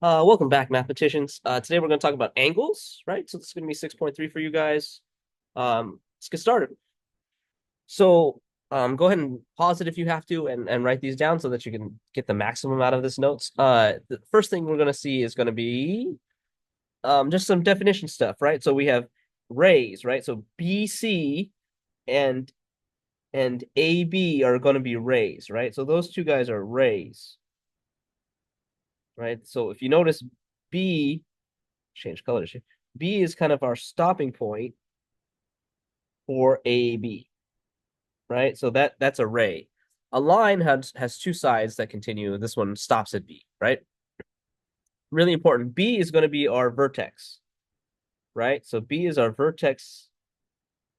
Welcome back, mathematicians. Today we're going to talk about angles, right? So this is going to be 6.3 for you guys. Let's get started. So go ahead and pause it if you have to and write these down so that you can get the maximum out of this notes. The first thing we're going to see is going to be just some definition stuff, right? So we have rays, right? So BC and AB are going to be rays, right? So those two guys are rays, right? So if you notice B change colors here. B is kind of our stopping point for AB, right? So that's a ray. A line has two sides that continue. This one stops at B, right? Really important. B is going to be our vertex, right? So B is our vertex,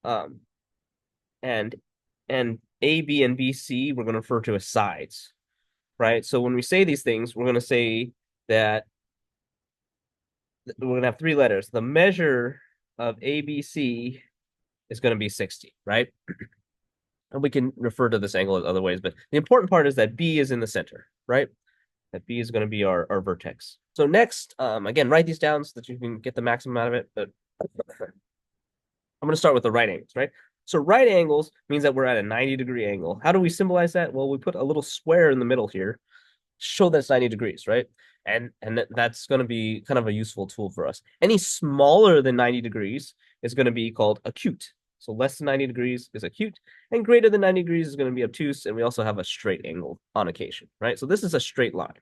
um, and A, B, and B, C we're going to refer to as sides, right? So when we say these things, we're going to say that we're going to have three letters. The measure of ABC is going to be 60, right? And we can refer to this angle in other ways, but the important part is that B is in the center, right? That B is going to be our vertex. So next, again, write these down so that you can get the maximum out of it. But I'm going to start with the right angles, right? So right angles means that we're at a 90-degree angle. How do we symbolize that? Well, we put a little square in the middle here, show that's 90 degrees, right? And that's going to be kind of a useful tool for us. Any smaller than 90 degrees is going to be called acute. So less than 90 degrees is acute, and greater than 90 degrees is going to be obtuse, and we also have a straight angle on occasion, right? So this is a straight line,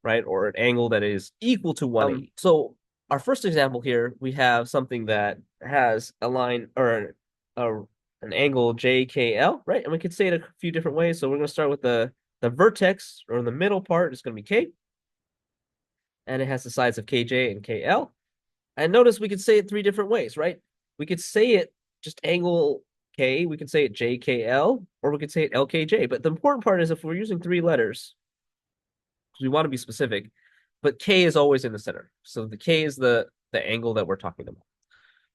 right? Or an angle that is equal to 180. So our first example here, we have something that has a line or an angle JKL, right? And we could say it a few different ways. So we're going to start with the vertex, or the middle part, is going to be K, and it has the sides of KJ and KL. And notice we could say it three different ways, right? We could say it just angle K, we could say it JKL, or we could say it LKJ. But the important part is if we're using three letters, because we want to be specific, but K is always in the center. So the K is the angle that we're talking about,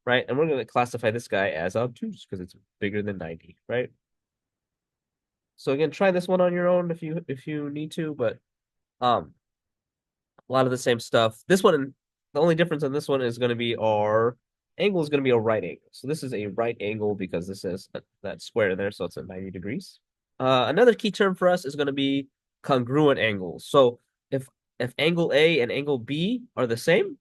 right? And we're going to classify this guy as obtuse because it's bigger than 90, right? So again, try this one on your own if you need to, but um a lot of the same stuff. This one, the only difference on this one is going to be our angle is going to be a right angle. So this is a right angle because this is that square there, so it's at 90 degrees. Another key term for us is going to be congruent angles. So if angle A and angle B are the same,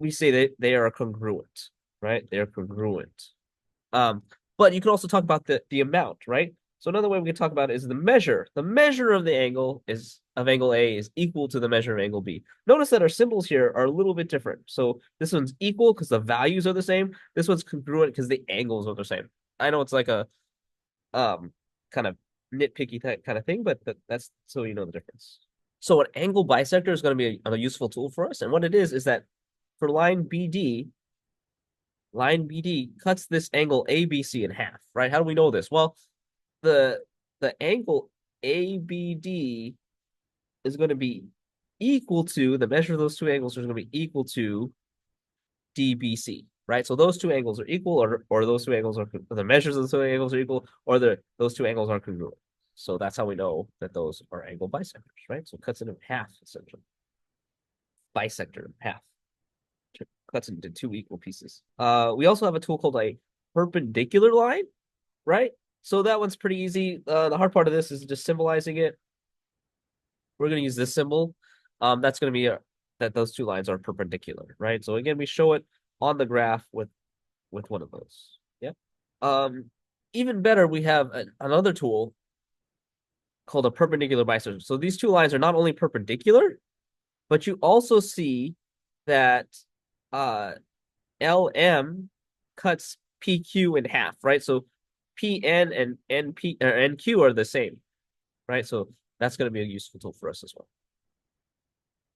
we say that they are congruent, right? They're congruent. Um, but you can also talk about the amount, right? So another way we can talk about it is the measure. The measure of the angle is of angle A is equal to the measure of angle B. Notice that our symbols here are a little bit different. So this one's equal because the values are the same. This one's congruent because the angles are the same. I know it's like a um kind of nitpicky kind of thing, but that's so you know the difference. So an angle bisector is going to be a useful tool for us. And what it is that for line BD cuts this angle ABC in half, right? How do we know this? Well, the the angle ABD is going to be equal to the measure of those two angles is going to be equal to DBC, right? So those two angles are equal, or those two angles are the measures of the two angles are equal, or those two angles are congruent. So that's how we know that those are angle bisectors, right? So it cuts it in half essentially. Bisector half cuts into two equal pieces. We also have a tool called a perpendicular line, right? So that one's pretty easy. The hard part of this is just symbolizing it. We're going to use this symbol. That's going to be that those two lines are perpendicular, right? So again, we show it on the graph with one of those. Yeah. Um, Even better, we have another tool called a perpendicular bisector. So these two lines are not only perpendicular, but you also see that uh, LM cuts PQ in half, right? So PN and NP or NQ are the same, right? So that's going to be a useful tool for us as well.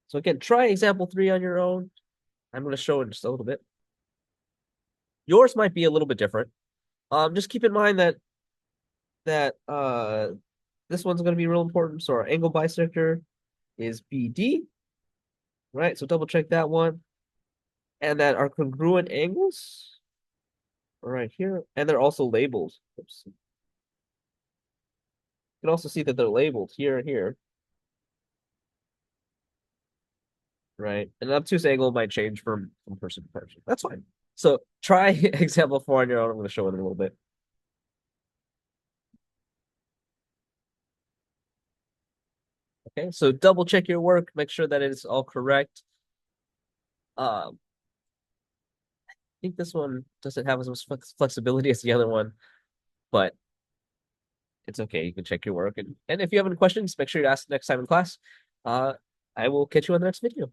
So again, try example 3 on your own. I'm going to show it just a little bit. Yours might be a little bit different. Just keep in mind that this one's going to be real important. So our angle bisector is BD, right? So double check that one. And that our congruent angles are right here, and they're also labeled. Oops. You can also see that they're labeled here and here. right? An obtuse angle might change from person to person. That's fine. So try example four on your own. I'm going to show it in a little bit. Okay, so double check your work, make sure that it is all correct. I think this one doesn't have as much flexibility as the other one, but it's okay. You can check your work, and if you have any questions, make sure you ask next time in class. Uh, I will catch you on the next video.